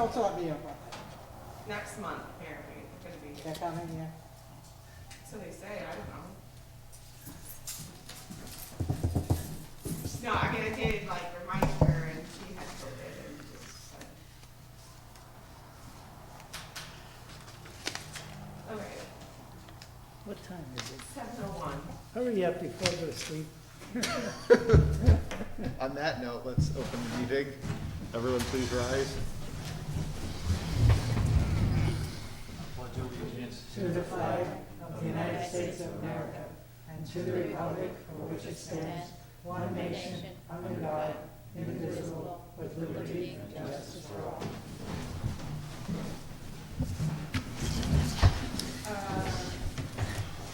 What's on the appointment? Next month, apparently, they're gonna be They're here. coming, yeah. So they say, I don't know. No, I mean, I did like remind her and she had COVID and just said. Okay, What time is it? 7:01. Hurry up before I go to sleep. On that note, let's open the meeting. Everyone please rise. To the flag of the United States of America and to the republic for which it stands, one nation, under God, indivisible, with liberty and justice for all.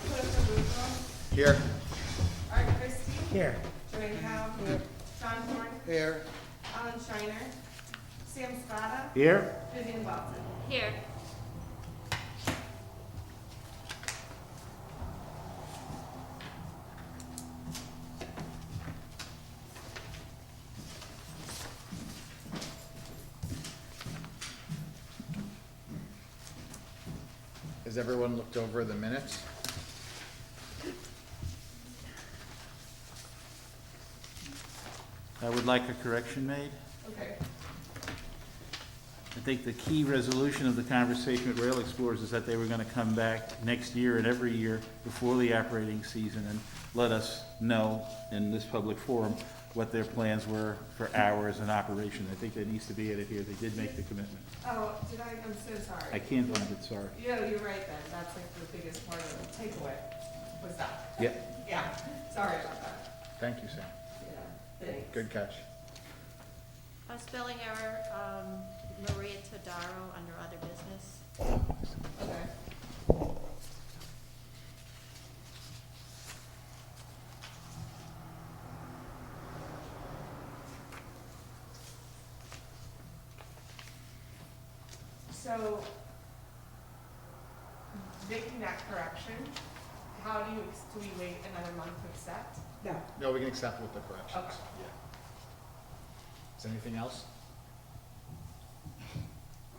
Cliff Russo, Here. Art Christie, Here. Joanne Howe, Sean Horn, Here. Alan Shiner, Sam Spada, Here? Vivian Watson. Here. Has everyone looked over the minutes? I would like a correction made. Okay. I think the key resolution of the conversation with Rail Explorers is that they were gonna come back next year and every year before the operating season and let us know in this public forum what their plans were for hours and operation. I think that needs to be added here. They did make the commitment. Oh, did I? I'm so sorry. I can't find it, sorry. Yeah, you're right then. That's like the biggest part of the takeaway was that. Yep. Yeah, sorry about that. Thank you, Sam. Yeah, thanks. Good catch. A spelling error, Maria Todaro under other business. Okay. So, making that correction, how do we wait another month to accept? No, No, we can accept with the corrections. Okay. Yeah. Is there anything else?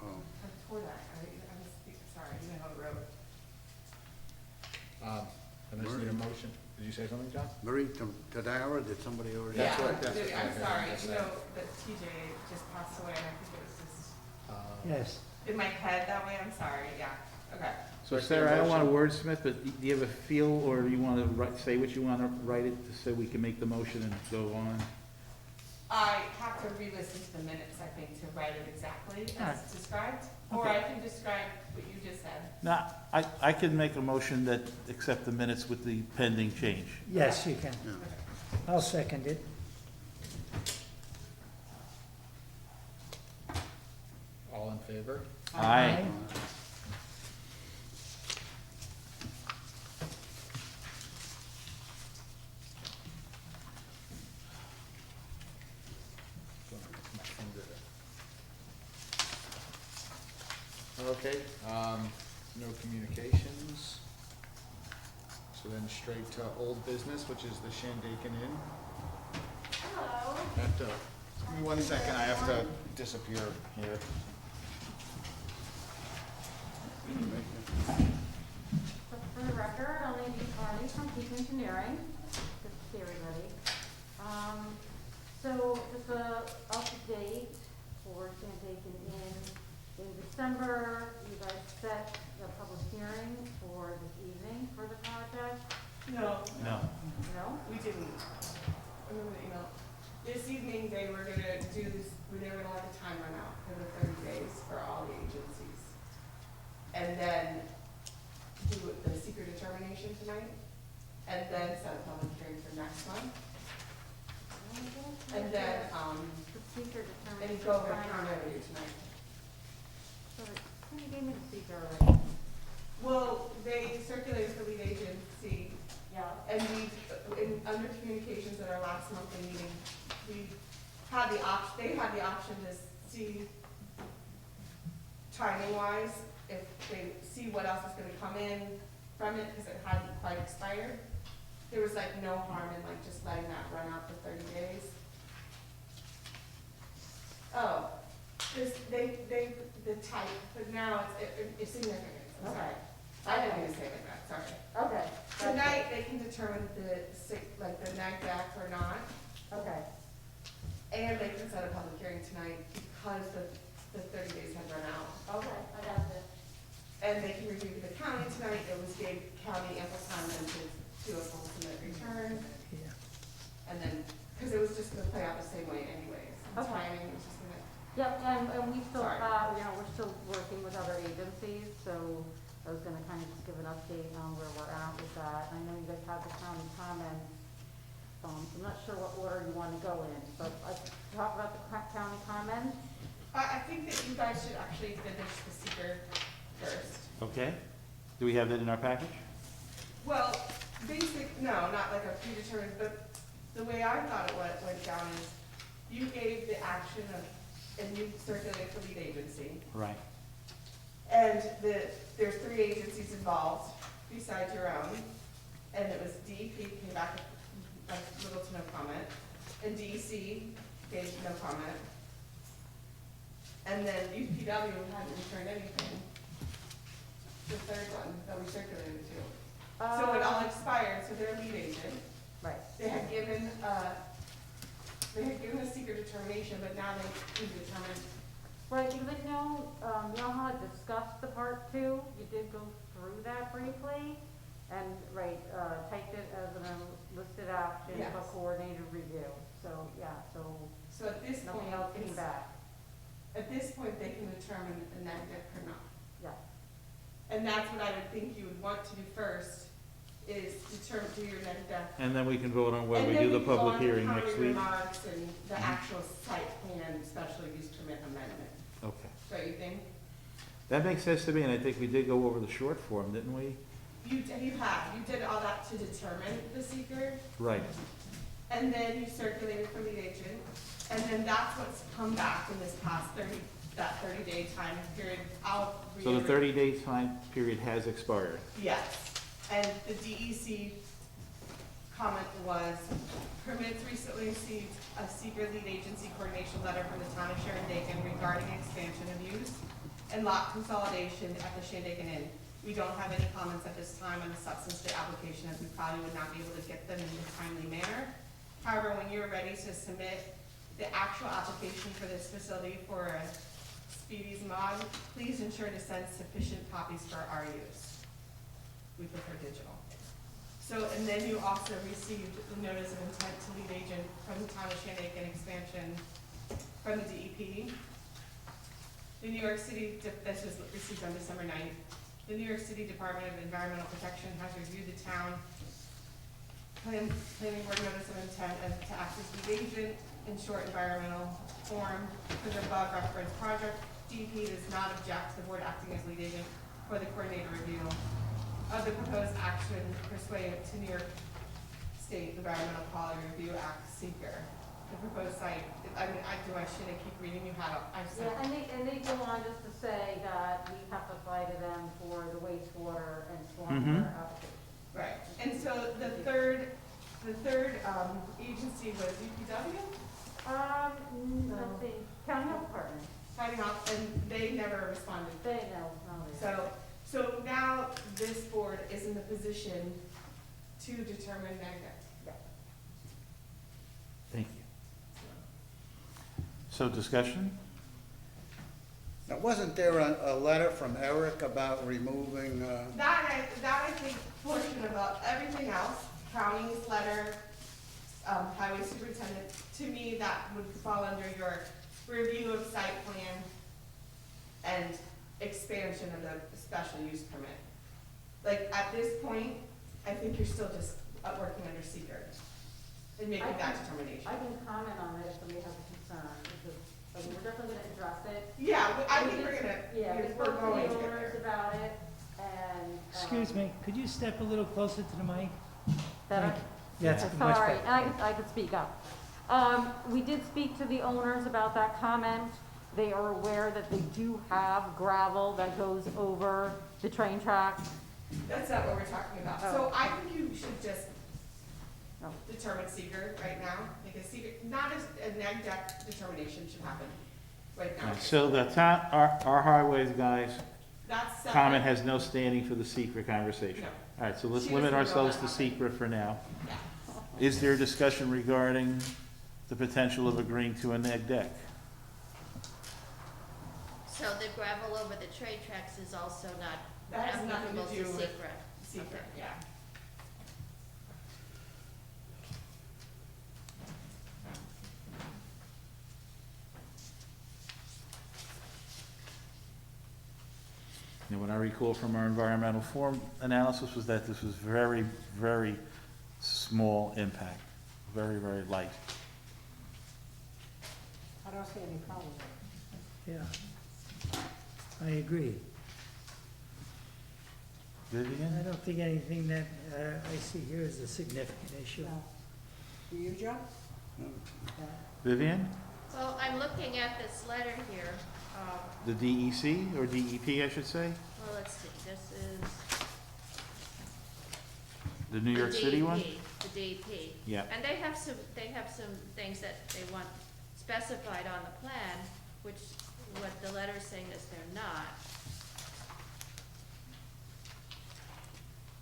I tore that, I was, sorry, I didn't know the road. And I just need a motion. Did you say something, John? Marie Tadara, did somebody already? That's Yeah, right, that's dude, right, I'm yeah, sorry, that's you right. know, that TJ just passed away, and I think it was just Yes. in my head that way, I'm sorry, yeah, okay. So Sarah, I don't wanna wordsmith, but do you have a feel, or do you wanna say what you wanna write it, so we can make the motion and go on? I have to re-listen to the minutes, I think, to write it exactly as Alright. described, or Okay. I can describe what you just said. Now, I can make a motion that accept the minutes with the pending change. Yes, you can. Yeah. I'll second it. All in favor? Aye. Okay, no communications. So then straight to old business, which is the Shandaken Inn. Hello. I have to, give me 1 second, I have to disappear here. For the record, I'll need Carly from Peak Engineering. Good to see everybody. So just up to date for Shandaken Inn. In December, you guys set the public hearing for this evening for the project. No, No. No? we didn't. I remember the email. This evening, they were gonna do this, they were gonna let the time run out for the 30 days for all the agencies. And then do the secret determination tonight, and then set a public hearing for next month. And then, The seeker determined. and go over the calendar with you tonight. You gave me the seeker already. Well, they circulated the lead agency, Yeah. and under communications at our last monthly meeting, we had they had the option to see timing wise, if they see what else is gonna come in from it, because it hadn't quite expired. There was like no harm in like just letting that run out for 30 days. Oh, the type, but now it's significant, I'm sorry. I didn't mean to say it like that, sorry. Okay. Tonight, they can determine like the neg deck or not, Okay, and they can set a public hearing tonight because the 30 days had run out. okay, I got it. And they can review the county tonight, it was gave county ample time then to do a full submit return, Yeah. and then, because it was just gonna play out the same way anyways. The Okay. timing was just gonna, Yep, and we still, Sorry. we're still working with other agencies, so I was gonna kind of just give an update on where we're at with that. I know you guys have the county comments, so I'm not sure what order you wanna go in, but let's talk about the county comments. I think that you guys should actually finish the seeker first. Okay. Do we have that in our package? Well, no, not like a predetermined, but the way I thought it went down is you gave the action of, and you circulated for lead agency. Right. And there's 3 agencies involved besides your own, and it was DEP came back with little to no comment, and DEC gave no comment. And then UPW hadn't returned anything, the third one that we circulated to. So it all expired, so their lead agent, Right. they had given a secret determination, but now they can determine. Right, because I know, you all had discussed the part 2, you did go through that briefly, and, right, typed it as an listed action, Yes. but coordinated review. So, yeah, so So at this point, nothing else came back. at this point, they can determine a neg deck or not. Yeah, And that's what I would think you would want to do first, is determine, do your neg deck. And then we can vote on whether And we then do the can go public on to hearing county next week. remarks and the actual site plan, special use permit amendment. Okay. Don't you think? That makes sense to me, and I think we did go over the short form, didn't we? You did all that to determine the seeker, Right. and then you circulated for lead agent, and then that's what's come back in this past 30-day time period. I'll So the reiterate. 30-day time period has expired. Yes, and the DEC comment was, permits recently received a secret lead agency coordination letter from the town of Shandaken regarding expansion of use and lot consolidation at the Shandaken Inn. We don't have any comments at this time on the substance of the application, as we probably would not be able to get them in a timely manner. However, when you're ready to submit the actual application for this facility for a Speedies mod, please ensure to send sufficient copies for our use. We prefer digital. So, and then you also received the notice of intent to lead agent from the town of Shandaken expansion from the DEP. The New York City, this was received on December 9th. The New York City Department of Environmental Protection has reviewed the town planning board notice of intent as to act as lead agent in short environmental form for the above referenced project. DEP does not object to the board acting as lead agent for the coordinated review of the proposed action pursuant to New York State Environmental Quality Review Act seeker. The proposed site, should I keep reading? You had, I've said. yeah, and they go on just to say that we have to apply to them for the wastewater and stormwater application. Right, and so the third agency was UPW, Let's see, county health department, signing off, and they never responded. they know, So now this board is in the position to determine neg deck. yeah. Thank you. So discussion? Now, wasn't there a letter from Eric about removing, That I think portion about everything else, county's letter, highway superintendent, to me, that would fall under your review of site plan and expansion of the special use permit. Like, at this point, I think you're still just working under seeker and making that determination. I can comment on it if somebody has a concern, because, I mean, we're definitely gonna address it. Yeah, I think we're gonna, Yeah, we we're spoke to going the to get owners there. about it, and. Excuse me, could you step a little closer to the mic? Better? Thank you. That's much Sorry, better. I could speak up. We did speak to the owners about that comment. They are aware that they do have gravel that goes over the train tracks. That's not what we're talking about. So I think you should just Oh. determine seeker right now, because seeker, not as a neg deck determination should happen. right now. Right, so the town, our highways guys, That's separate. comment has no standing for the secret conversation. No. All right, so let's She limit doesn't know ourselves that to happened. secret for now. Yeah. Is there discussion regarding the potential of agreeing to a neg deck? So the gravel over the train tracks is also not That has nothing to applicable do to with secret. secret, Okay. yeah. And what I recall from our environmental form analysis was that this was very, very small impact, very, very light. I don't see any problem with it. Yeah. I agree. I Vivian? don't think anything that I see here is a significant issue. No. Do you, Joe? Vivian? Well, I'm looking at this letter here. The DEC, or DEP, I should say? Well, let's see, this is. The New York City one? The DEP. Yeah. And they have some things that they want specified on the plan, which, what the letter's saying is they're not.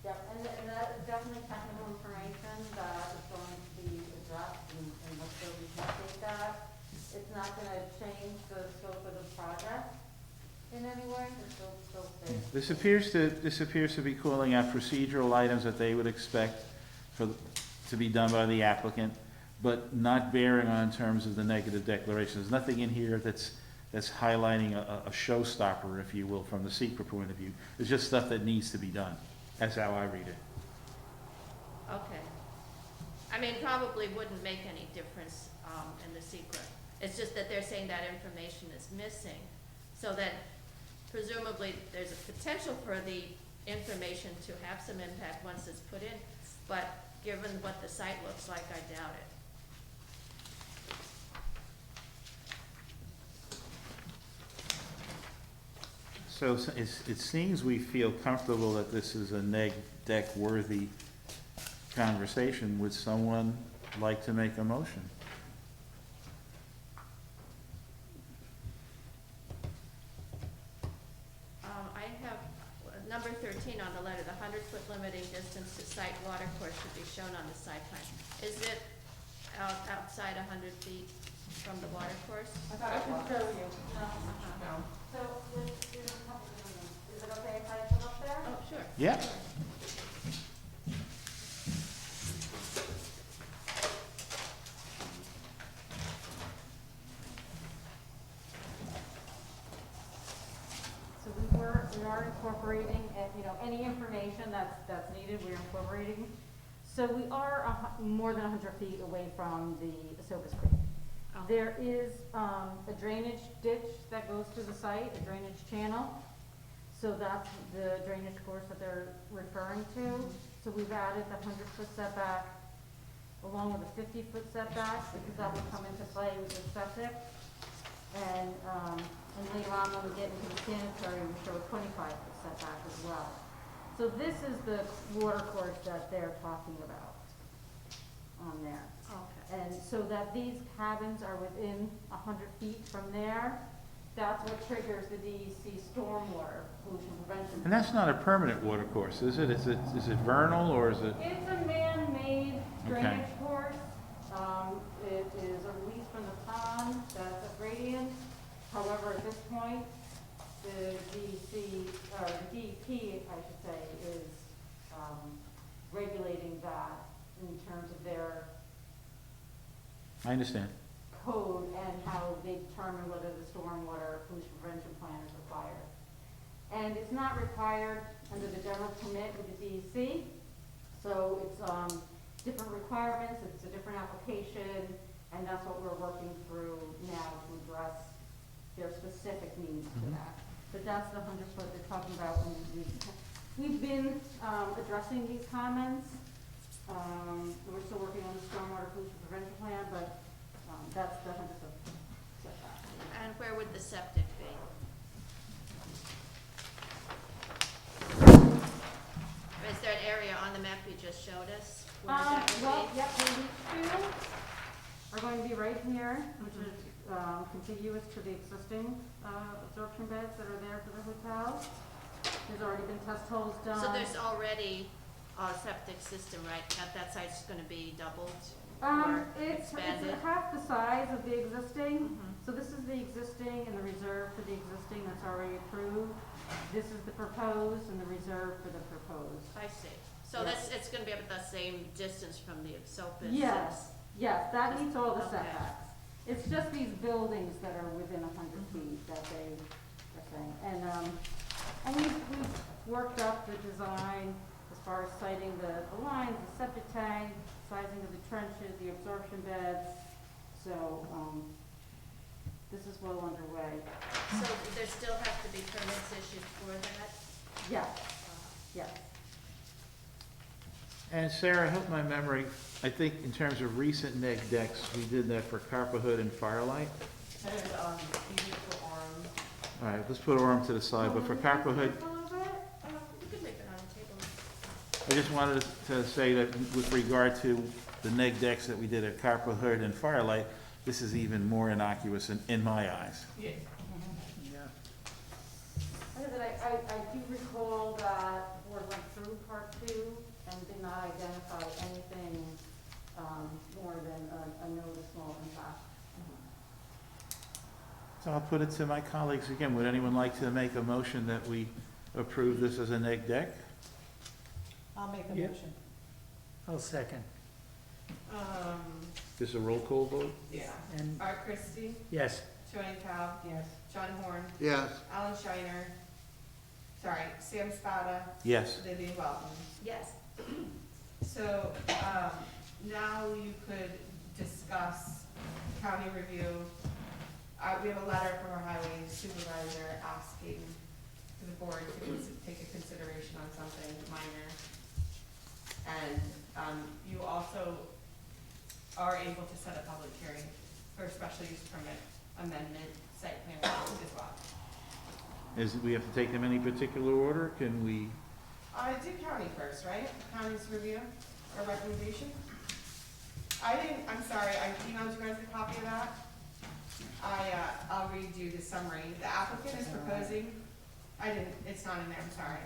Yep, and that is definitely technical information that is going to be addressed and let's go we can update that. It's not gonna change the scope of the project in any way, it's still stays. This appears to be calling out procedural items that they would expect to be done by the applicant, but not bearing on terms of the negative declaration. There's nothing in here that's highlighting a showstopper, if you will, from the secret point of view. It's just stuff that needs to be done. That's how I read it. Okay. I mean, probably wouldn't make any difference, in the secret. It's just that they're saying that information is missing, so that presumably there's a potential for the information to have some impact once it's put in, but given what the site looks like, I doubt it. So it seems we feel comfortable that this is a neg deck worthy conversation. Would someone like to make a motion? I have number 13 on the letter, the 100-foot limiting distance to site water course should be shown on the site plan. Is it outside 100 feet from the water course? I thought I it can was. show you. No. So, there's a couple different ones. Is it okay if I put up there? Oh, sure. Yeah. So we are incorporating, any information that's needed, we're incorporating. So we are more than 100 feet away from the Esopus Creek. Oh. There is a drainage ditch that goes to the site, a drainage channel. So that's the drainage course that they're referring to. So we've added the 100-foot setback along with a 50-foot setback because that will come into play with the septic. And later on when we get into the sanitary, we show a 25-foot setback as well. So this is the water course that they're talking about on there. Okay. And so that these cabins are within 100 feet from there, that's what triggers the DEC stormwater pollution prevention. And that's not a permanent water course, is it? Is it vernal or is it? It's a man-made Okay. drainage course. It is a release from the pond, that's a gradient. However, at this point, the DEC, or the DEP, I should say, is regulating that in terms of their I understand. code and how they determine whether the stormwater pollution prevention plan is required. And it's not required under the general permit with the DEC, so it's different requirements, it's a different application, and that's what we're working through now to address their specific needs for that. But that's the 100-foot they're talking about, and we've been addressing these comments. We're still working on the stormwater pollution prevention plan, but that's the 100-foot setback. And where would the septic be? Is there an area on the map you just showed us? Where that would Well, be? yep, the two are going to be right here, which is contiguous to the existing absorption beds that are there for the hotel. There's already been test holes done. So there's already a septic system, right? That site's gonna be doubled or It's expanded? half the size of the existing. Mhm. So this is the existing and the reserve for the existing that's already approved. This is the proposed and the reserve for the proposed. I see. So Yes. it's gonna be about the same distance from the sofa? Yes, yes, that meets all the Okay. setbacks. It's just these buildings that are within 100 feet that they are saying. And we've worked up the design as far as siting the lines, the septic tank, sizing of the trenches, the absorption beds. So, this is well underway. So there still have to be permits issued for that? Yes, yes. And Sarah, help my memory, I think in terms of recent neg decks, we did that for Carpa Hood and Firelight. And, you need to arm. All right, let's put Orem to the side, but for Carpa Hood, A little bit? You could leave it on the table. I just wanted to say that with regard to the neg decks that we did at Carpa Hood and Firelight, this is even more innocuous in my eyes. Yeah. Yeah. Like I said, I do recall that the board went through part 2 and did not identify anything more than a noticeable impact. So I'll put it to my colleagues again. Would anyone like to make a motion that we approve this as a neg deck? I'll make a Yeah. motion. I'll second. This is a roll call vote? Yeah. And, Art Christie, yes, Joanne Cow, Yes. John Horn, Yes, Alan Shiner, sorry, Sam Spada, Yes. Vivian Welton. Yes. So, now you could discuss county review. We have a letter from our highway supervisor asking for the board to take a consideration on something minor. And, you also are able to set a public hearing for a special use permit amendment site plan review as well. We have to take them in any particular order? Can we? Do county first, right? County's review or recommendation? I'm sorry, I emailed you guys a copy of that. I'll read you the summary. The applicant is proposing, it's not in there, I'm sorry.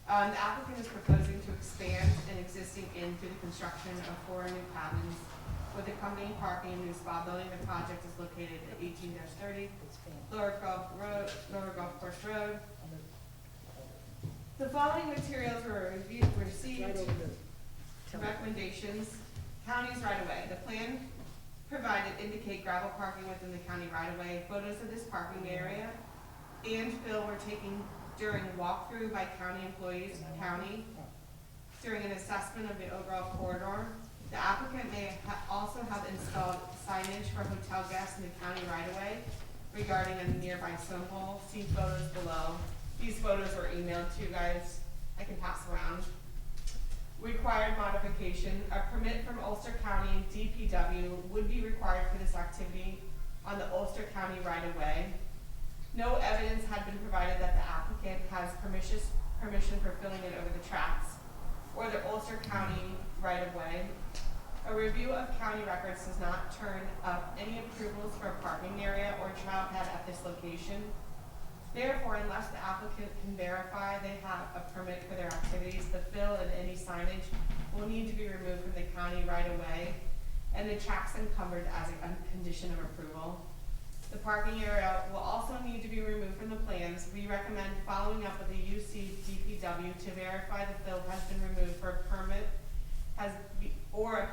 The applicant is proposing to expand an existing inn through the construction of 4 new cabins with accompanying parking and new spa building. The project is located at 18-30 Lower Gulf Course Road. The following materials were received. Recommendations, county's right-of-way. The plan provided indicate gravel parking within the county right-of-way. Photos of this parking area and fill were taken during walkthrough by county employees, during an assessment of the overall corridor. The applicant may also have installed signage for hotel guests in the county right-of-way regarding a nearby swimming hole. See photos below. These photos were emailed to you guys. I can pass around. Required modification, a permit from Ulster County DPW would be required for this activity on the Ulster County right-of-way. No evidence had been provided that the applicant has permission for filling it over the tracks or the Ulster County right-of-way. A review of county records does not turn up any approvals for a parking area or trail pad at this location. Therefore, unless the applicant can verify they have a permit for their activities, the fill and any signage will need to be removed from the county right-of-way, and the tracks encumbered as a condition of approval. The parking area will also need to be removed from the plans. We recommend following up with the UC DPW to verify the fill has been removed or a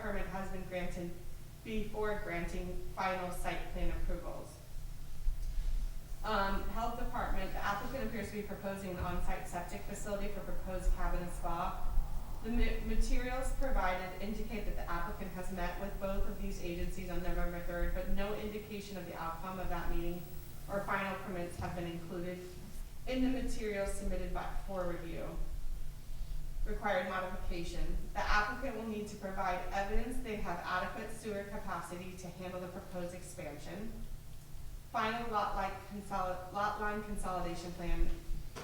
permit has been granted before granting final site plan approvals. Health Department, the applicant appears to be proposing an on-site septic facility for proposed cabin and spa. The materials provided indicate that the applicant has met with both of these agencies on November 3rd, but no indication of the outcome of that meeting or final permits have been included in the materials submitted for review. Required modification. The applicant will need to provide evidence they have adequate sewer capacity to handle the proposed expansion. Final lot line consolidation plan,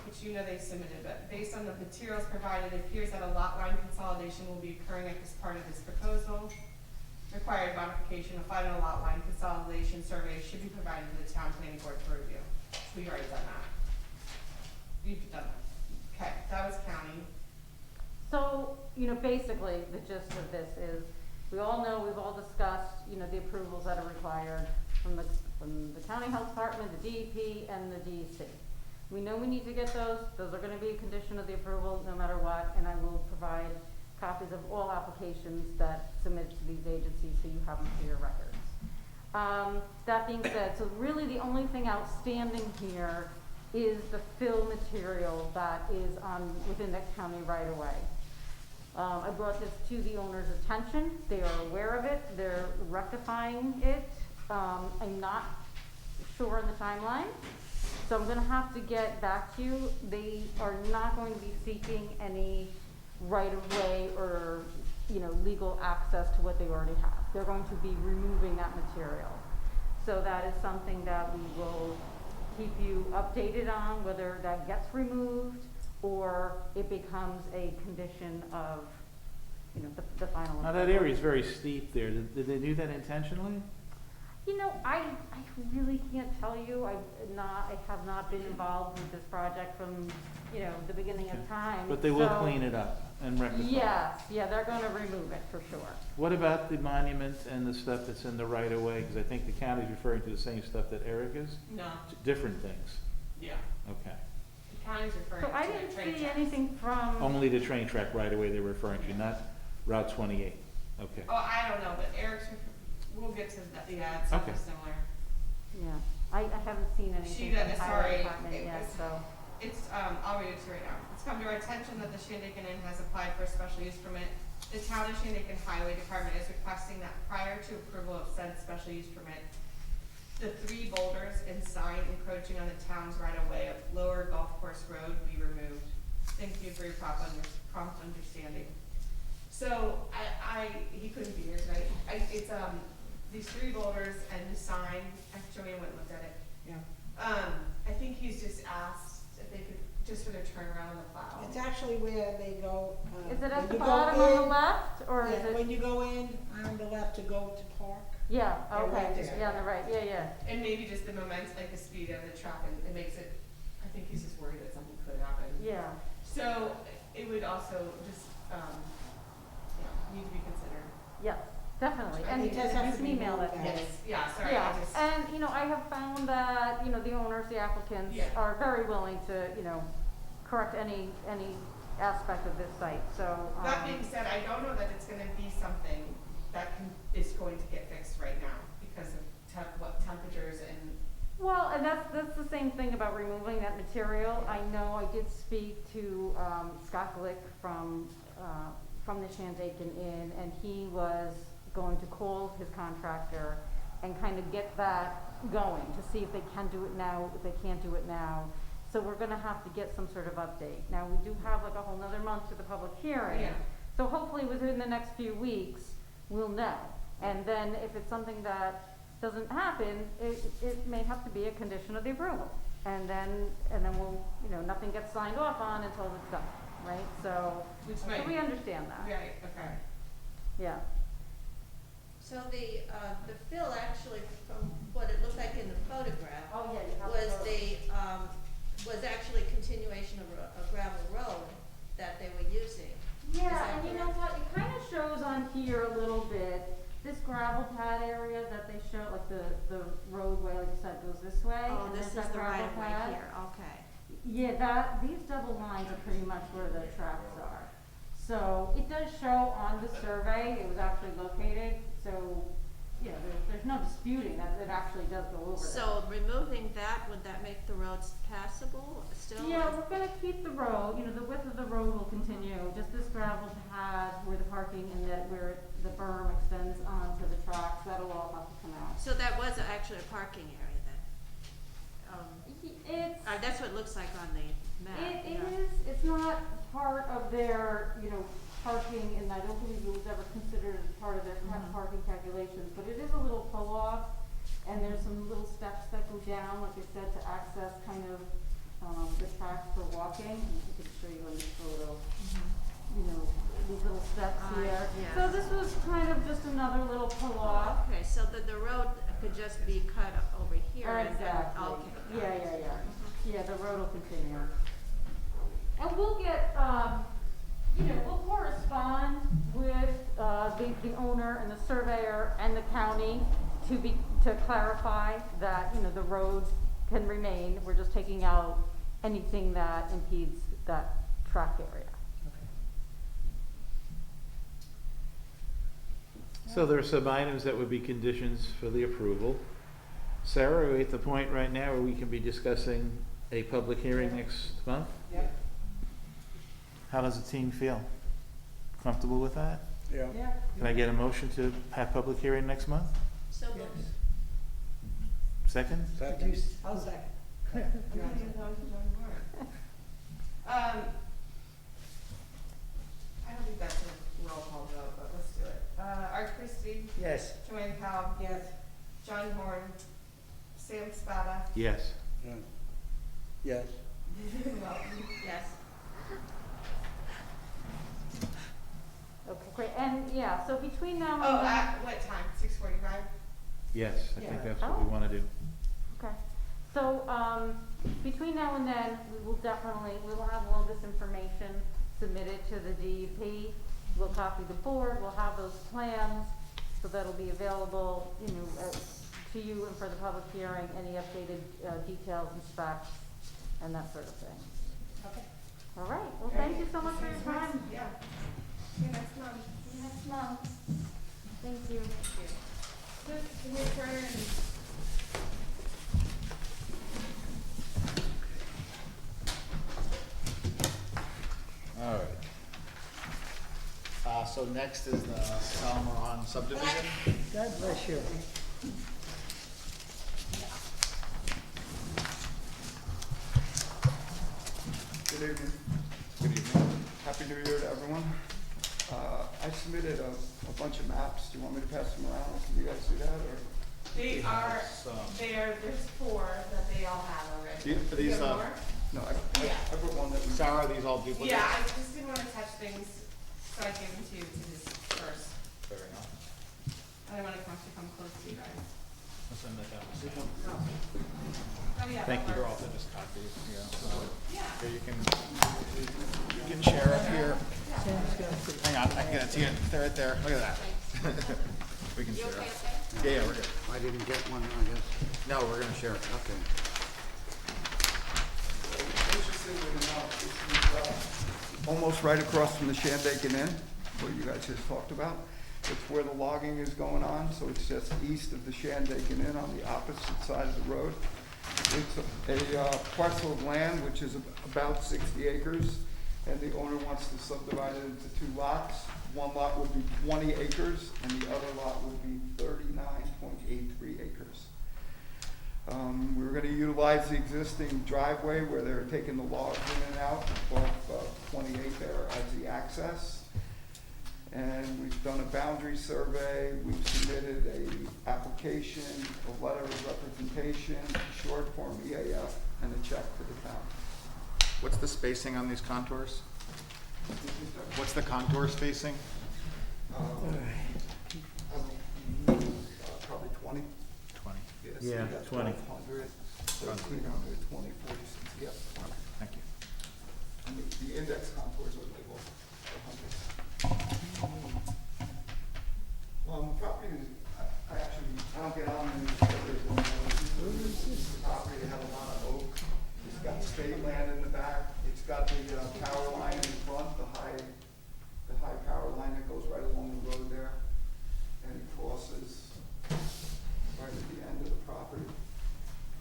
which you know they submitted, but based on the materials provided, it appears that a lot line consolidation will be occurring as part of this proposal. required modification, a final lot line consolidation survey should be provided to the town planning board for review. We've already done that. You've done that. Okay, that was county. So, basically, the gist of this is, we all know, we've all discussed, the approvals that are required from the county health department, the DEP, and the DEC. We know we need to get those are gonna be a condition of the approval no matter what, and I will provide copies of all applications that submit to these agencies so you have them for your records. That being said, so really the only thing outstanding here is the fill material that is within the county right away. I brought this to the owner's attention. They are aware of it. They're rectifying it. I'm not sure on the timeline, so I'm gonna have to get back to you. They are not going to be seeking any right-of-way or, legal access to what they already have. They're going to be removing that material. So that is something that we will keep you updated on, whether that gets removed or it becomes a condition of, the final. Now, that area is very steep there. Did they do that intentionally? I really can't tell you. I have not been involved with this project from, the beginning of time. But they will So, clean it up and rectify it. Yes, yeah, they're gonna remove it for sure. What about the monument and the stuff that's in the right of way? Because I think the county's referring to the same stuff that Eric is? No, Different things. yeah, Okay. the county's referring So to I the didn't train see tracks. anything from. Only the train track right away they're referring to, not Route 28. Okay. Oh, I don't know, but we'll get to that, yeah, it's something Okay. similar. Yeah, I haven't seen anything from the highway sorry, department it yet, was- so. It's, I'll read it to you right now. It's come to our attention that the Shandaken Inn has applied for a special use permit. The town of Shandaken Highway Department is requesting that prior to approval of said special use permit, the 3 boulders and sign encroaching on the town's right of way of Lower Golf Course Road be removed. Thank you for your prompt understanding. So, he couldn't be here tonight. It's, these 3 boulders and the sign, Joanne went and looked at it. Yeah. I think he's just asked if they could, just for their turnaround on the plow. It's actually where they go. Is it when at the you go bottom on the in- left, or is Yeah, it? when you go in on the left to go to park. Yeah, They're right okay, there. yeah, on the right, yeah. And maybe just the momentum, like the speed of the truck, and it makes it, I think he's just worried that something could happen. Yeah, So, it would also just, need to be considered. yes, definitely, I and think you it just has to can be email that moved to me. out. Yeah, sorry, Yeah, I just, and, I have found that, the owners, the applicants Yeah. are very willing to, correct any aspect of this site, so. that being said, I don't know that it's gonna be something that is going to get fixed right now, because of what temperatures and, Well, and that's the same thing about removing that material. I know I did speak to, Scott Glick from the Shandaken Inn, and he was going to call his contractor and kind of get that going, to see if they can do it now, if they can't do it now. So we're gonna have to get some sort of update. Now, we do have like a whole nother month to the public hearing. Yeah. So hopefully within the next few weeks, we'll know. And then if it's something that doesn't happen, it may have to be a condition of the approval. And then we'll, nothing gets signed off on until it's done, right? So we understand that, right, okay. yeah. So the fill actually, from what it looked like in the photograph, Oh, yeah, you have to was go. was actually a continuation of a gravel road that they were using. Yeah, that and you know what, it kind of shows on here a little bit, this gravel pad area that they show, like the roadway, like you said, goes this way. Oh, and this there's is that the right gravel of way pad. here, okay. Yeah, these double lines are pretty much where the tracks are. So it does show on the survey, it was actually located, so, there's no disputing that it actually does go over there. So removing that, would that make the roads passable still? Yeah, we're gonna keep the road, the width of the road will continue, just this gravel pad where the parking and where the berm extends onto the tracks, that'll all have to come out. So that was actually a parking area then? It's, That's what it looks like on the map. it yeah. is, it's not part of their, parking, and I don't believe it was ever considered as part of their parking calculations, but it is a little pull-off, and there's some little steps that go down, like I said, to access kind of, the tracks for walking, and I can show you on this photo. We these little steps here. yes. So this was kind of just another little pull-off. Okay, so the road could just be cut over here and then, Exactly. okay. got Yeah, it. yeah, yeah. Yeah, the road will continue. And we'll get, we'll correspond with, the owner and the surveyor and the county to clarify that, the road can remain. We're just taking out anything that impedes that track area. So there are some items that would be conditions for the approval. Sarah, are we at the point right now where we can be discussing a public hearing next month? Yep. How does the team feel? Comfortable with that? Yeah. Yeah. Can I get a motion to have public hearing next month? So Yes. moved. Second? Second. I'll second. I'm not even going to join board. I don't think that's a roll call vote, but let's do it. Art Christie, Yes. Joanne Cobb, Yes. John Horn, Sam Spada, Yes. Yes. Yes. Okay, great. And, yeah, so between now and Oh, then. at what time? 6:45? Yes, I Yeah. think that's what we wanna do. Okay, so, between now and then, we will have all this information submitted to the DEP. We'll copy the board, we'll have those plans, so that'll be available, to you and for the public hearing, any updated, details and specs and that sort of thing. Okay. All right, well, thank you so much for your time. Yeah. See you next month. See you next month. Thank you. Just return. All right. So next is the Salmeron subdivision. God bless you. Good evening. Good evening. Happy New Year to everyone. I submitted a bunch of maps. Do you want me to pass them around? Can you guys do that, or? They are, Some. there's 4 that they all have already. Are Do you these, have more? No, Yeah. I put one that we. Sarah, are these all duplicates? Yeah, I just didn't wanna touch things, so I gave them to you to this first. Fair enough. I don't want to come close to you guys. I'll send that down. Oh, yeah. Thank that you. They're works. also just copies, yeah. Yeah. Here, you can share up here. Hang on, I can get it to you. They're right there. Look at that. We can You share. okay, up. okay? Yeah, we're good. I didn't get one, I guess. No, we're gonna share it. Okay. Interestingly enough, this is almost right across from the Shandaken Inn, what you guys just talked about. It's where the logging is going on, so it's just east of the Shandaken Inn on the opposite side of the road. It's a parcel of land which is about 60 acres, and the owner wants to subdivide it into 2 lots. One lot would be 20 acres, and the other lot would be 39.83 acres. We were gonna utilize the existing driveway where they're taking the logs in and out of 28 there as the access. And we've done a boundary survey, we've submitted a application, a letter of representation, short form EAF, and a check to the town. What's the on these contours? What's the contour spacing? Probably 20. 20. Yeah, 20. 1,200, 1,300, 20, 40, 60, yep. Thank you. And the index contours are labeled 100. Property is, I don't get on in the property, they have a lot of oak. It's got state land in the back, it's got the power line in front, the high power line that goes right along the road there. And it crosses right at the end of the property.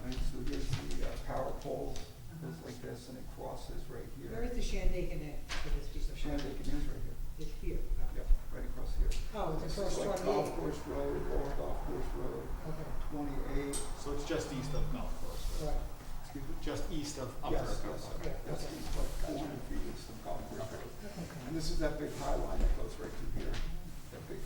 Right, so here's the power pole, goes like this, and it crosses right here. Where is the Shandaken Inn for this piece of property? Shandaken is right here. It's here. Yep, right across here. Oh, it's This across is like 28. Golf Course Road, Lower Golf Course Road, Okay, 28. So it's just east of Golf Course? right. Excuse me? Just east of Yes, Upper yes, Golf Yeah, that's okay. like 400 feet east of Golf Course Okay. Road. Okay. And this is that big high line that goes right through here, that big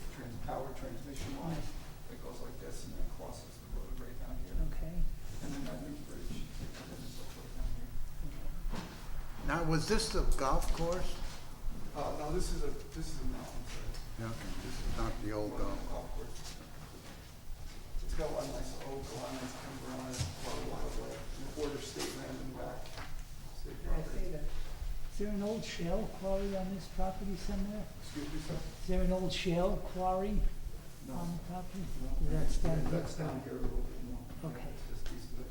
power transmission line that goes like this and then crosses the road right down here. Okay. And then that new bridge, that comes right down here. Now, was this the golf course? No, this is a mountain site. Yeah, this is not the old, Golf course. It's got a lot of nice oak, a lot of nice timber on it, a lot of wildlife, and the border state land in the back. State I property. see that. Is there an old shale quarry on this property somewhere? Excuse me, sir? Is there an old shale quarry No. on the property? No. That's down here. That's down here a little bit more. Okay. It's just east of it.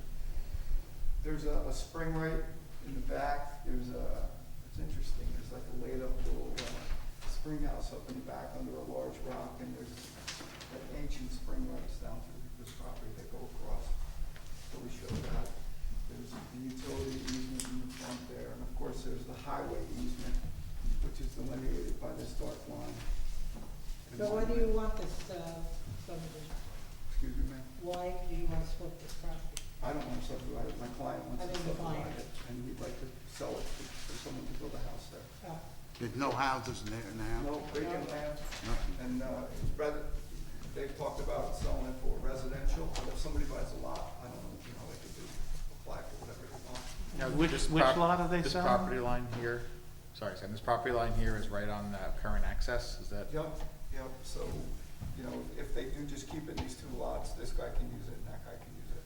There's a spring right in the back. There's it's interesting, there's like a laid up little spring house up in the back under a large rock, and there's an ancient spring rights down through this property that go across. So we show that. There's the utility easement in the front there, and of course, there's the highway easement, which is delineated by this dark line. And So why do you want this subdivision? Excuse me, ma'am? Why do you want to split this property? I don't want to subdivide it, my client wants I to mean, the subdivide client. it, and we'd like to sell it for someone to build a house there. there's no houses in there now? No vacant land, Nothing. and, rather, they've talked about selling it for residential, but if somebody buys a lot, I don't know, they could do, apply for whatever they want. Now, Which this lot prop- are they This selling? property line here, sorry, Sam, this property line here is right on that current access, is that? Yep, so, if they do just keep it in these two lots, this guy can use it and that guy can use it,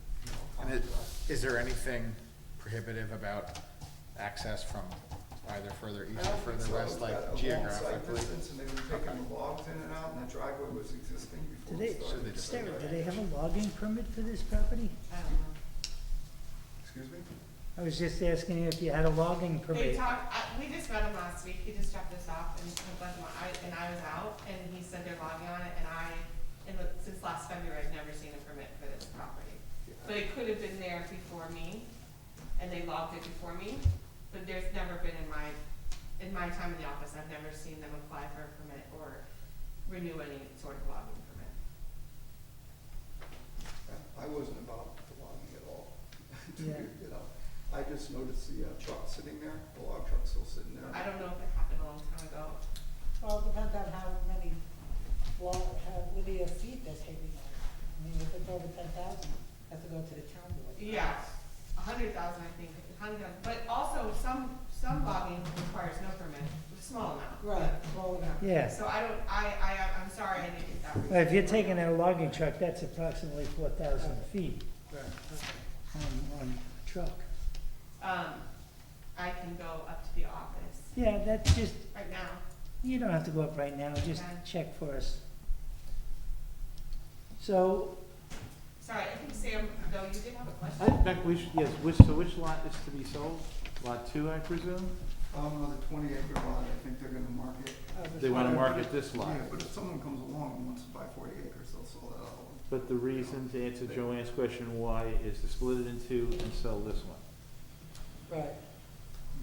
And is there anything prohibitive about access from either further east or further west, like geographically? And they've been taking the logs in and out, and that driveway was existing before Do we they, started. Sarah, do they have a logging permit for this property? I don't know. Excuse me? I was just asking you if you had a logging They permit. talked, we just met him last week, he just dropped us off, and I was out, and he said they're logging on it, since last February, I've never seen a permit for this property. But it could have been there before me, and they logged it before me, but there's never been in my time in the office, I've never seen them apply for a permit or renew any sort of logging permit. I wasn't about the logging at all. Yeah. I just noticed the truck sitting there, the log truck still sitting there. I don't know if it happened a long time ago. Well, it depends on how many, what do you feed this heavy one? I mean, if it's over 10,000, has to go to the town board. Yeah, 100,000, I think, 100,000, but also some logging requires no permit, a small amount. Right, well, Yeah. So I'm sorry, I didn't get that. Well, if you're taking a logging truck, that's approximately 4,000 feet right, okay. on a truck. I can go up to the office Yeah, that's just, right now. you don't have to go up right now, just Okay. check for us. So, Sorry, I think Sam, though, you did have a question. Beck, yes, so which lot is to be sold? Lot 2, I presume? The 20-acre lot, I think they're gonna market. They want to market this lot. Yeah, but if someone comes along and wants to buy 40 acres, they'll sell that other one. But the reason, to answer Joanne's question, why, is to split it in two and sell this one. Right.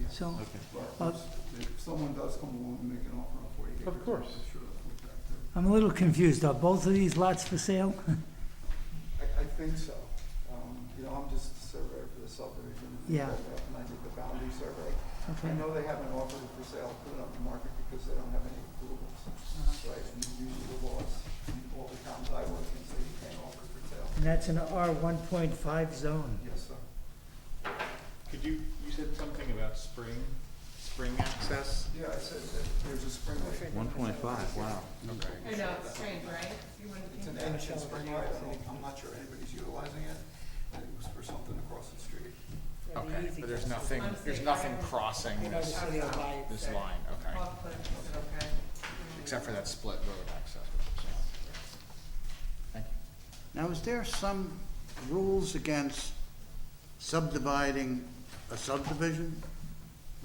Yes. so, Okay. But if someone does come along and make an offer on 40 acres. Of course. I'm sure they'll look at that too. I'm a little confused. Are both of these lots for sale? I think so. I'm just the surveyor for the subdivision. Yeah. And I did the boundary survey. I Okay. know they haven't offered it for sale, put it on the market because they don't have any approvals, right? And usually the laws, in all the towns I work in, say you can't offer it for sale. And that's an R 1.5 zone. Yes, sir. Could you said something about spring access? Yeah, I said that there's a spring right. 1.5, wow. Okay. I know, it's strange, right? You wouldn't It's think an that. ancient spring right. I'm not sure anybody's utilizing it. And it was for something across the street. Okay, but there's nothing crossing You know, the city will buy it. this line, okay, I'll put it, is it okay? except for that split road access, which is, thank you. Now, is there some rules against subdividing a subdivision?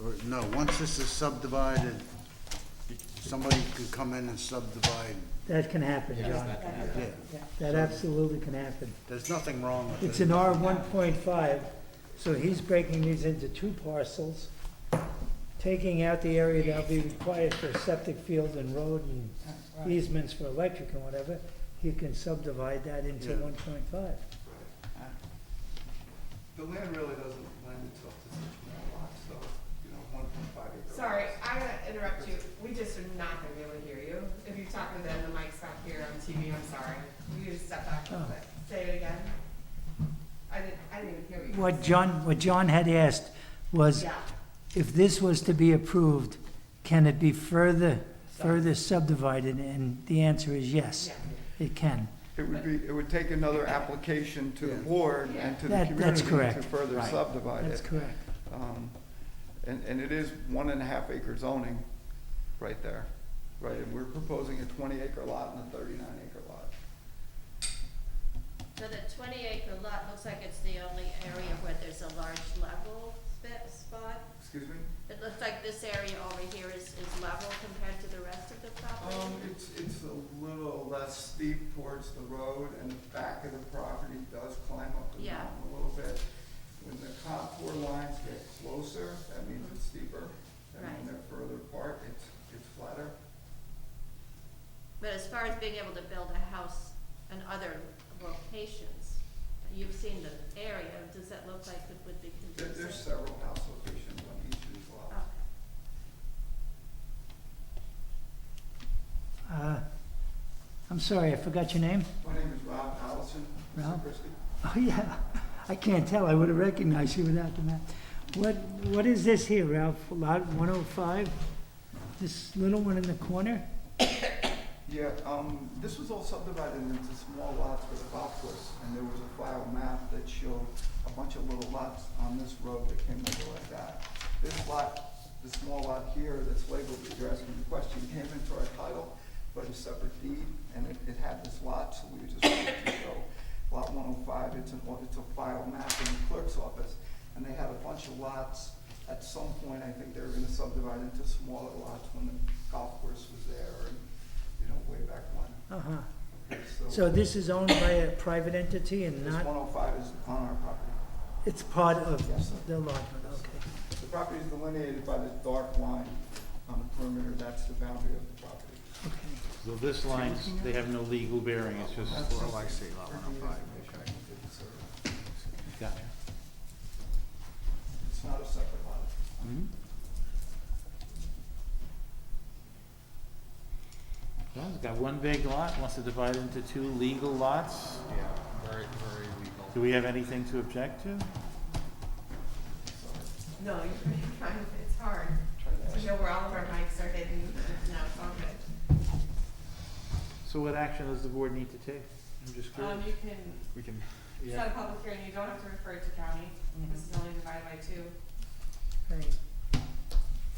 Or, no, once this is subdivided, somebody can come in and subdivide? That can happen, Yes, John. that can happen. Yeah, That absolutely can happen. there's nothing wrong with it. It's an R 1.5, so he's breaking these into two parcels, taking out the area that'll be required for septic field and road and Right. easements for electric and whatever. He can subdivide that into Yeah. 1.5. The land really doesn't lend itself to such small lots, so, 1.5 acre. Sorry, I'm gonna interrupt you. We just are not gonna be able to hear you. If you're talking to them, the mic's not here on TV, I'm sorry. You just step back a little bit. Say it again. I didn't even hear you. What John had asked was, Yeah, if this was to be approved, Can it be further subdivided? And the answer is yes, it can. It would take another application to the board and to the That's community to correct. further Right. subdivide That's it. correct. And it is 1.5 acre zoning right there, right? And we're proposing a 20-acre lot and a 39-acre lot. So the 20-acre lot looks like it's the only area where there's a large level spot. Excuse me? It looks like this area over here is level compared to the rest of the property. It's a little less steep towards the road, and the back of the property does climb up the Yeah. mountain a little bit. When the contour lines get closer, that means it's steeper, and Right. when they're further apart, it's flatter. But as far as being able to build a house in other locations, you've seen the area, does that look like it would be conducive? There's several house locations on each of these lots. Okay. I'm sorry, I forgot your name? My name is Rob Allison, Rob? Mr. Christie. Oh, yeah, I can't tell, I would have recognized you without the map. What is this here, Ralph, lot 105? This little one in the corner? Yeah, this was all subdivided into small lots for the golf course, and there was a file map that showed a bunch of little lots on this road that came over like that. This lot, the small lot here that's labeled, that you're asking the question, came into our title, but a separate deed, and it had this lot, so we just wanted to show lot 105, it's a file map in the clerk's office, and they had a bunch of lots. At some point, I think they were gonna subdivide into smaller lots when the golf course was there, and, way back when. Uh-huh. Okay, So this is owned by a private entity and this not, 105 is on our property. it's part of Yes, sir. the lot, okay. The property is delineated by this dark line on the perimeter, that's the boundary of the property. Okay. So this line, they have no legal bearing, it's just, Oh, I see, lot 105, okay. gotcha. It's not a separate lot. Mhm. Well, it's got one big lot, wants to divide into 2 legal lots. Yeah, very, very legal. Do we have anything to object to? No, you're fine, it's hard. To know where all of our mics are hidden, no, it's all good. So what action does the board need to take? I'm just curious. You can We can, set a public hearing, you don't have to refer it to county, this is only divided by 2. Right.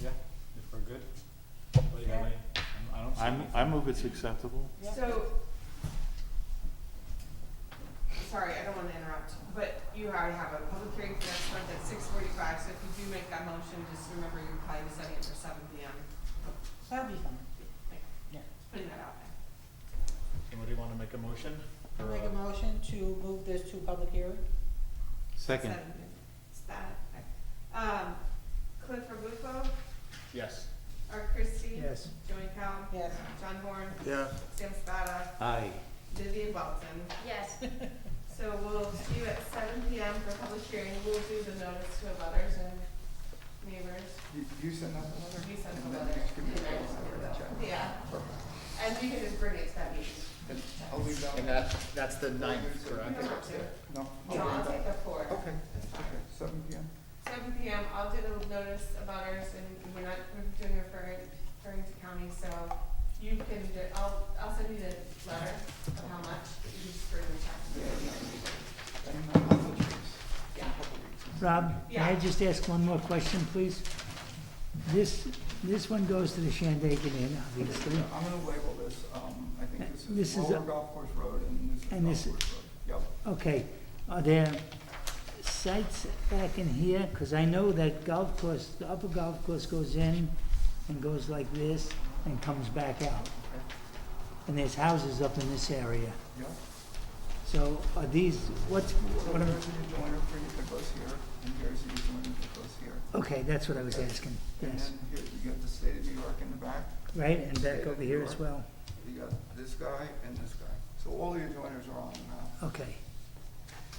Yeah, if we're good. What do you have any? I don't see I move it's acceptable. So, sorry, I don't wanna interrupt, but you already have a public hearing for next month at 6:45, so if you do make that motion, just remember you're probably setting it for 7 PM. That'll be fun. Just putting that out there. Somebody want to make a motion? I'll for, make a motion to move this to public hearing. Second. 7 PM. Is that, Cliff Rebufo, yes. Art Christie. Yes. Joanne Cow. Yes. John Horn. Yeah. Sam Spada. Aye. Vivian Walton. Yes, So we'll see you at 7 PM for public hearing. We'll do the notice to abutters and neighbors. You send out the letter? You send the And then letter. just give me a call and I'll write it down. Yeah, Perfect. and you can just bring it to that meeting. And I'll leave that. And that's the 9th, You correct? don't have to. No? No, I'll take the floor. Okay, That's fine. okay, 7 PM. 7 PM, I'll do the notice abutters and we're not doing referring to county, so you can, I'll send you the letter of how much, you just bring the check. And I'll let you- Yeah. in a couple weeks. Rob, may I Yeah. just ask one more question, please? This one goes to the Shandaken Inn, obviously. I'm gonna label this, I think This this is is a- Lower Golf Course Road and And this this is Golf Course Road. Yep. Okay, are there sites back in here? Because I know that golf course, the upper golf course goes in and goes like this and comes back out. And there's houses up in this area. Yep. So are these, what So am, there's the adjoiner for you that goes here, and here's the adjoiner that goes here. okay, that's what I was asking, And yes. then here you got the state of New York in the back. Right, and back over here as well? You got this guy and this guy. So all the adjoiners are on the map. Okay,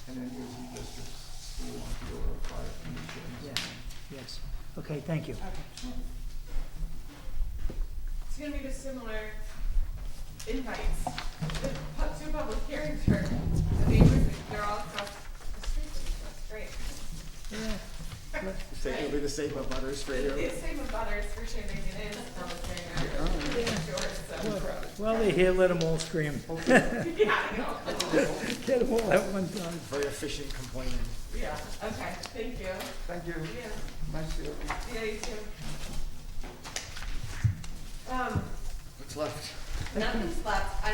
And then here's the district, school, your fire commission. yeah, yes. Okay, thank you. It's gonna be just similar invites. The two public hearings are, the neighbors, they're all across the street from each other, great. Yeah, It'll be the same of butters for you. It's same with butters for Shandaken Inn, it's not the same. While they're here, let them all scream. Yeah, I know. Get them all at one time. Very efficient complaining. Yeah, okay, thank you. Thank you. Yeah, Nice to see you. yeah, you too. What's left? Nothing's left, I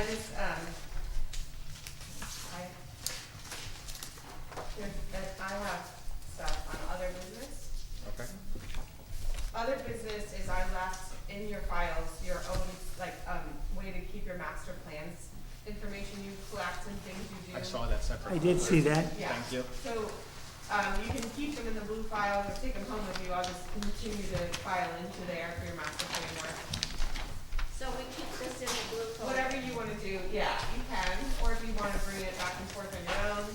have stuff on other business. Okay. Other business is I left in your files your own, way to keep your master plans, information you collect and things you do. I saw that separate. I did see that. Yeah. Thank you. So, you can keep them in the blue file, or take them home with you, I'll just continue to file into there for your master plan work. So we keep this in the blue folder. Whatever you wanna do, yeah, you can, or if you wanna bring it back and forth on your own.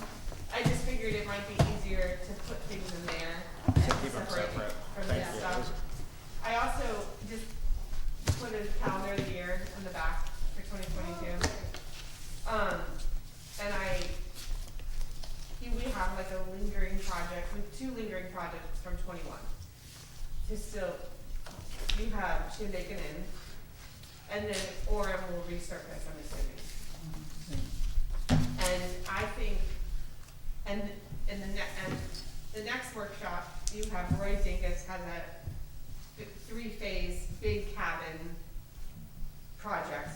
I just figured it might be easier to put things in there and keep them separate separate. from Thank this you. stuff. I also just put a calendar of the year on the back for 2022. We have like a lingering project, with 2 lingering projects from 21. We have Shandaken Inn, and then Orem will resurface, I'm assuming. And I think, and the next workshop, you have Roy Dingus has a 3-phase big cabin project,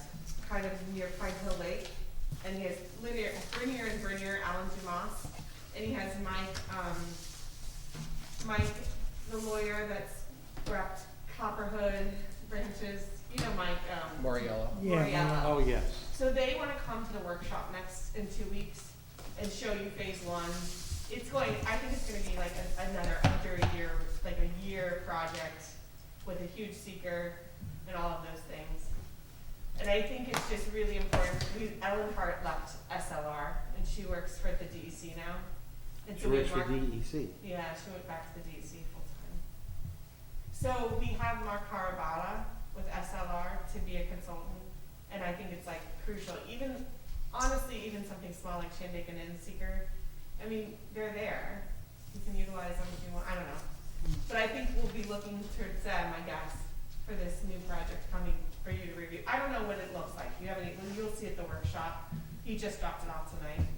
kind of near Pine Hill Lake. And he has Brinier and Brinier, Alan Dumas, and he has Mike, the lawyer that's wrapped Copperhood branches, you know Mike, Moriello. Moriello. Oh, yes. So they wanna come to the workshop in 2 weeks and show you phase 1. I think it's gonna be like another under a year, like a year project with a huge seeker and all of those things. And I think it's just really important, Ellen Hart left SLR and she works for the DEC now. And so She we works for Mark- DEC. Yeah, she went back to the DEC full time. So we have Mark Harabala with SLR to be a consultant, and I think it's like crucial, honestly, even something small like Shandaken Inn Seeker, I mean, they're there. You can utilize them if you want, I don't know. But I think we'll be looking towards them, I guess, for this new project coming for you to review. I don't know what it looks like. You'll see at the workshop. He just dropped it off tonight.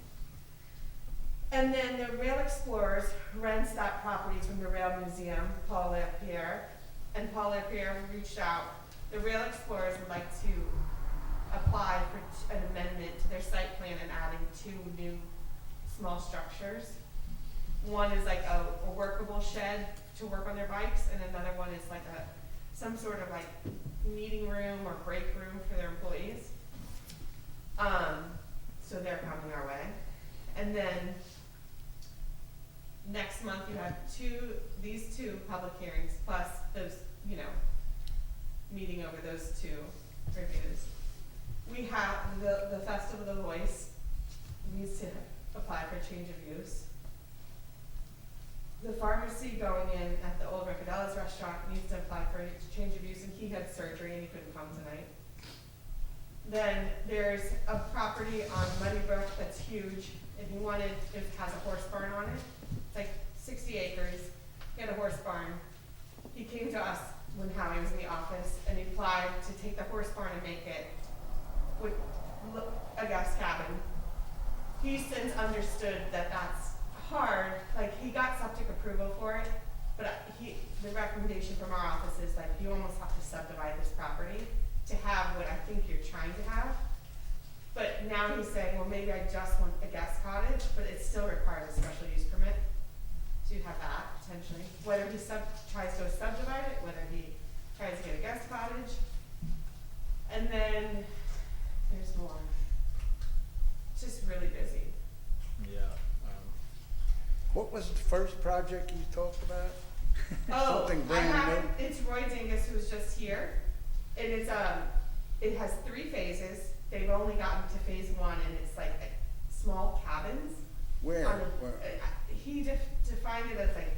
And then the Rail Explorers rents that property from the Rail Museum, Paul Lapierre. And Paul Lapierre reached out. The Rail Explorers would like to apply for an amendment to their site plan and adding 2 new small structures. One is like a workable shed to work on their bikes, and another one is like some sort of like meeting room or break room for their employees. So they're coming our way. And then next month you have these two public hearings plus those, meeting over those 2 reviews. We have the Festival of the Voice needs to apply for change of use. The pharmacy going in at the old Riccadella's restaurant needs to apply for a change of use, and he had surgery and he couldn't come tonight. Then there's a property on Muddy Brook that's huge, and it has a horse barn on it. It's like 60 acres. He had a horse barn. He came to us when Howie was in the office, and he applied to take the horse barn and make it with a guest cabin. He's since understood that that's hard, like he got septic approval for it, but the recommendation from our office is like you almost have to subdivide this property to have what I think you're trying to have. But now he's saying, well, maybe I just want a guest cottage, but it still requires a special use permit to have that potentially. Whether he tries to subdivide it, whether he tries to get a guest cottage, and then there's more. It's just really busy. Yeah. What was the first project you talked about? Oh, Something I brand have, new? it's Roy Dingus who's just here. It is, it has 3 phases. They've only gotten to phase 1 and it's like small cabins. Where? on a- He defined it as like,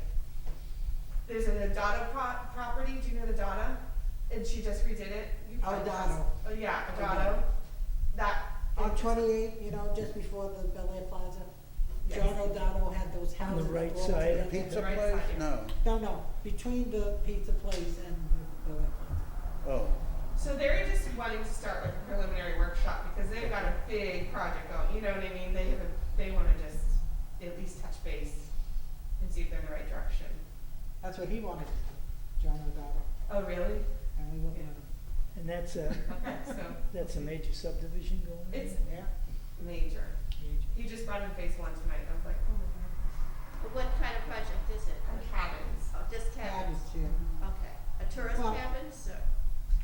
there's an Adado property, do you know the Adado? And she just redid it. You probably Adado. have- Oh, yeah, Adado. That. On 28, just before the Bel Air Plaza. Yes. John O'Donnell had those On houses. the right all side. together. Pizza right place? side. No. No, between the pizza place and the liquor. Oh, So they're just wanting to start with a preliminary workshop because they've got a big project going, you know what I mean? They wanna just at least touch base and see if they're in the right direction. That's what he wanted, John O'Donnell, Oh, really? and we went with him. And that's Okay, so a major subdivision going on? it's Yeah. major. He just brought in phase one tonight. I was like, oh my god. What kind of project is it? Cabins. Oh, just cabins? Cabins, yeah. Okay, a tourist Well- cabins, or?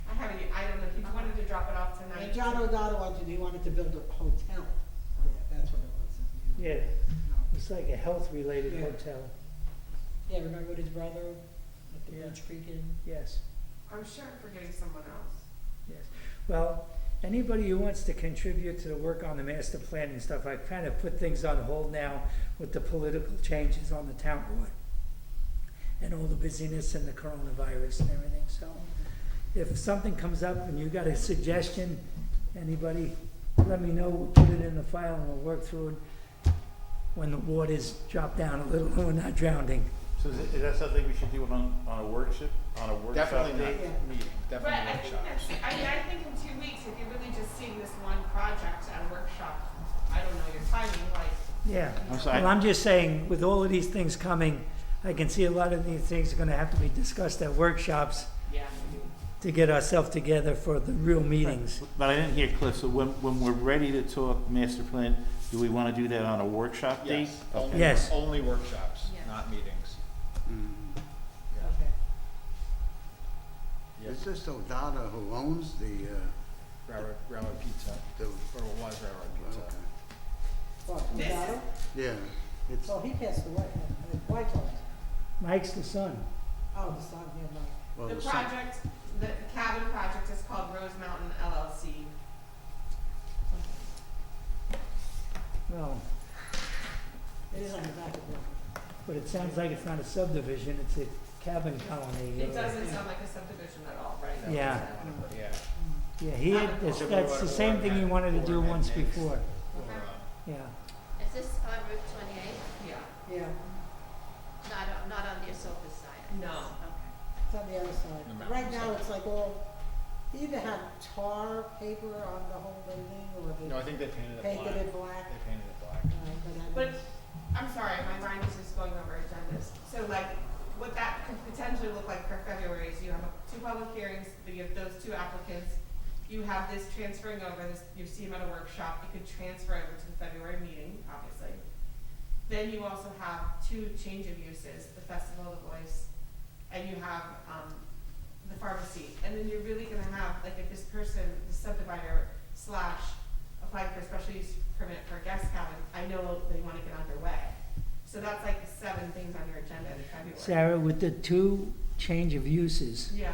I don't know, he wanted to drop it off tonight. And John O'Donnell wanted to build a hotel. Yeah, that's what it was. Yeah, No. it's like a health-related Yeah. hotel, Yeah, remember with his brother at the Yeah. Beach Creek Inn? yes, I'm sure I'm forgetting someone else. yes. Well, anybody who wants to contribute to the work on the master plan and stuff, I've kind of put things on hold now with the political changes on the town board and all the busyness and the coronavirus and everything, so if something comes up and you got a suggestion, anybody, let me know, we'll put it in the file and we'll work through it when the waters drop down a little and we're not drowning. So is that something we should do on a workshop, Definitely date? not meeting, But definitely I think workshops. I think in 2 weeks, if you're really just seeing this one project at a workshop, I don't know your timing, like, Yeah. I'm sorry. Well, I'm just saying, with all of these things coming, I can see a lot of these things are gonna have to be discussed at workshops yeah. to get ourselves together for the real meetings. But I didn't hear Cliff, so when we're ready to talk master plan, do we wanna do that on a workshop date? Yes, Okay. only, Yes. only workshops, Yes. not meetings. mm. Yeah. Okay. Yeah. Is this O'Donnell who owns the, Railroad Pizza, the, or it was Railroad Pizza. okay. What, This- O'Donnell? Yeah, it's, Oh, he passed away, his wife owns it. Mike's the son. Oh, the son, yeah, no. well, The the son, project, the cabin project is called Rose Mountain LLC. Well, It is on the back of it. but it sounds like it's not a subdivision, it's a cabin colony. It doesn't sound like a subdivision at all, right? That was Yeah. what I wanted to put, yeah. Yeah, he had, that's the same thing he wanted to do once before, Okay. yeah. Is this on Route 28? Yeah. Yeah, Not on the Esopus side? I No. guess. Okay. it's on the other side. The mountain Right now, side. it's like all, you either have tar paper on the whole building, or No, I they think they painted it painted black. it black. They painted it black. But, I'm sorry, my mind is just going over agendas. So like, what that could potentially look like for February is you have 2 public hearings, you have those 2 applicants. You have this transferring over, this, you see them at a workshop, you could transfer over to the February meeting, obviously. Then you also have 2 change of uses, the Festival of the Voice, and you have, the pharmacy. And then you're really gonna have, like, if this person, the subdivider slash applying for a special use permit for a guest cabin, I know they wanna get underway. So that's like 7 things on your agenda in February. Sarah, with the 2 change of uses, Yeah,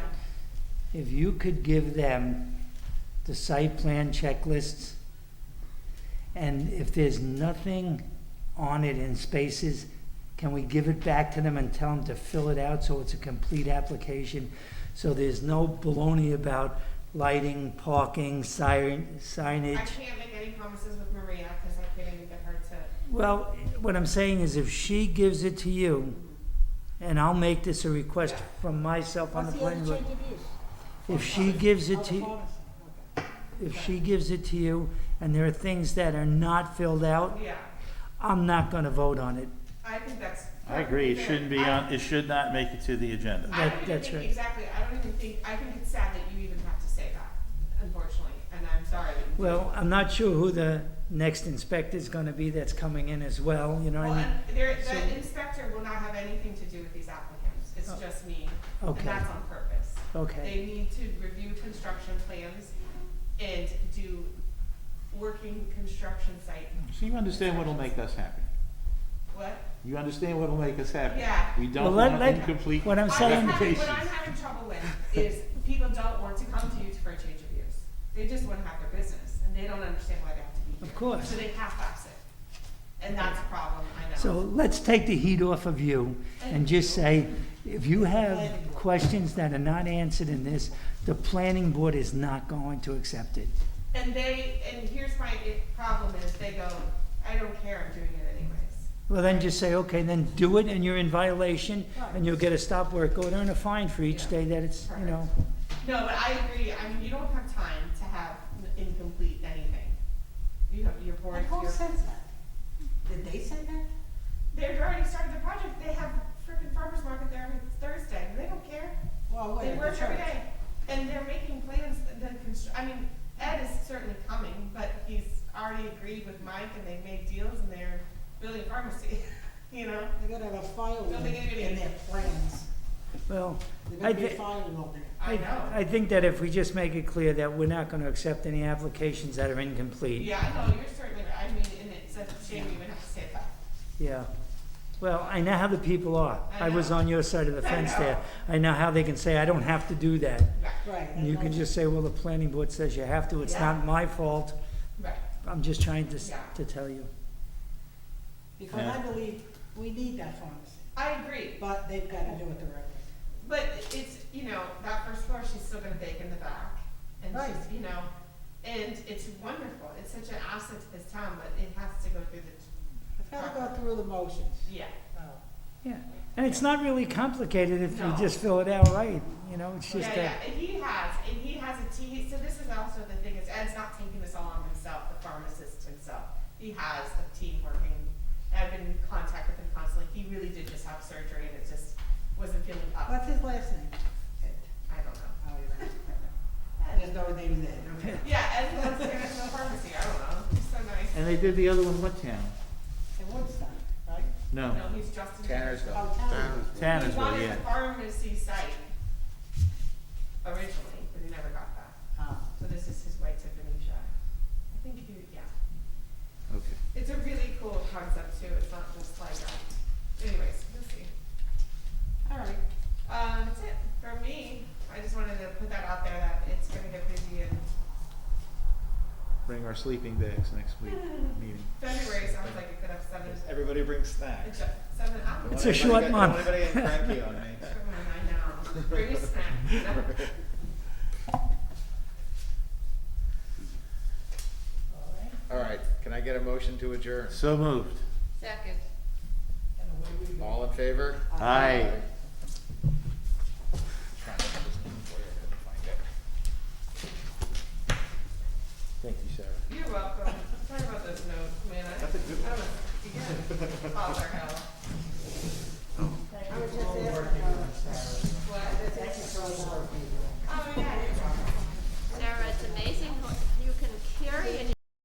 if you could give them the site plan checklists, and if there's nothing on it in spaces, can we give it back to them and tell them to fill it out so it's a complete application? So there's no baloney about lighting, parking, signage. I can't make any promises with Maria, cause I can't even get her to, Well, what I'm saying is if she gives it to you, and I'll make this a request from myself on the What's the other planning board. change of use? If she gives Oh, it the to, pharmacy, okay. if she gives it to you, and there are things that are not filled out, yeah, I'm not gonna vote on it. I think that's. I agree, it perfectly shouldn't be fair. on, it should not make it to the agenda. I don't even That's think, right. exactly, I don't even think, I think it's sad that you even have to say that, unfortunately, and I'm sorry that you do. Well, I'm not sure who the next inspector's gonna be that's coming in as well, you know what Well, I mean? and there, So- the inspector will not have anything to do with these applicants, it's Oh. just me, and Okay, that's on purpose. okay, They need to review construction plans and do working construction site, So you understand what'll make us happy? what? You understand what'll make us happy? Yeah. We don't Well, let- want let- incomplete what I'm What saying- applications. I'm having trouble with is people don't want to come to you for a change of use. They just wanna have their business, and they don't understand why they have to be here. Of course. So they half-ass it, and that's a problem, I know. so let's take the heat off of you and just say, if you have questions that are not answered in this, the planning board is not going to accept it. And here's my problem is, they go, I don't care, I'm doing it anyways. Well, then just say, okay, then do it and you're in violation and you'll get a stop work order and a fine for each day that it's, you know. No, but I agree, I mean, you don't have time to have incomplete anything. You have your board, And who your, says that? Did they say that? they've already started the project, they have frickin' farmer's market there every Thursday, they don't care. Well, wait, They at the work every church. day, and they're making plans, then I mean, Ed is certainly coming, but he's already agreed with Mike, and they've made deals, and they're building a pharmacy, you know? They gotta have a file Don't think anybody- in their plans. Well, There's I, gonna be a thi- filing opening. I know. I think that if we just make it clear that we're not gonna accept any applications that are incomplete. Yeah, I know, you're certainly right, I mean, and it's a shame you even have to say that. Yeah. Well, I know how the people are. I I was know. on your side of the I fence know. there. I know how they can say, I don't have to do that. Right. And you can just say, well, the planning board says you have to. It's Yeah. not my fault. Right, I'm just trying to, Yeah. to tell you. Because Yeah. I believe we need that pharmacy, I agree, but they've gotta do it the right way. but it's, you know, that first floor, she's still gonna bake in the back, and Right. she's, you know, and it's wonderful, it's such an asset to this town, but it has to go through the, I've gotta go through the motions. yeah. Oh. Yeah. And it's not really complicated if you No. just fill it out right. You know, it's just Yeah, that. yeah, and he has a team, so this is also the thing, is Ed's not taking this all on himself, the pharmacist himself. He has a team working, I've been in contact with him constantly, he really did just have surgery and it just wasn't feeling up. What's his last name? I don't know. Oh, you don't. I just know his name is Ed. Okay. Yeah, Ed wants to get into the pharmacy, I don't know, he's so nice. And they did the other one, what town? In Woodstock, right? No, No, he's Justin. Tannersville. Oh, Tanner. He Tannersville, wanted yeah. the pharmacy site originally, but he never got that. Ah. So this is his way to Venetia. I think he, yeah. Okay. It's a really cool concept too, it's not just like, anyways, we'll see. All right. That's it for me. I just wanted to put that out there that it's gonna get busy in Bring our sleeping bags next week meeting. February, sounds like it could have seven, Everybody brings snacks. 7 apples. It's a short month. Don't anybody get cranky on me. I know, bring a snack, you know? All right, can I get a motion to adjourn? So moved. Second. And away we go. All in favor? Aye. Trying to look this name for you, I couldn't find it. Thank you, Sarah. You're welcome. Sorry about those notes, man. That's a good one. Again, father hell.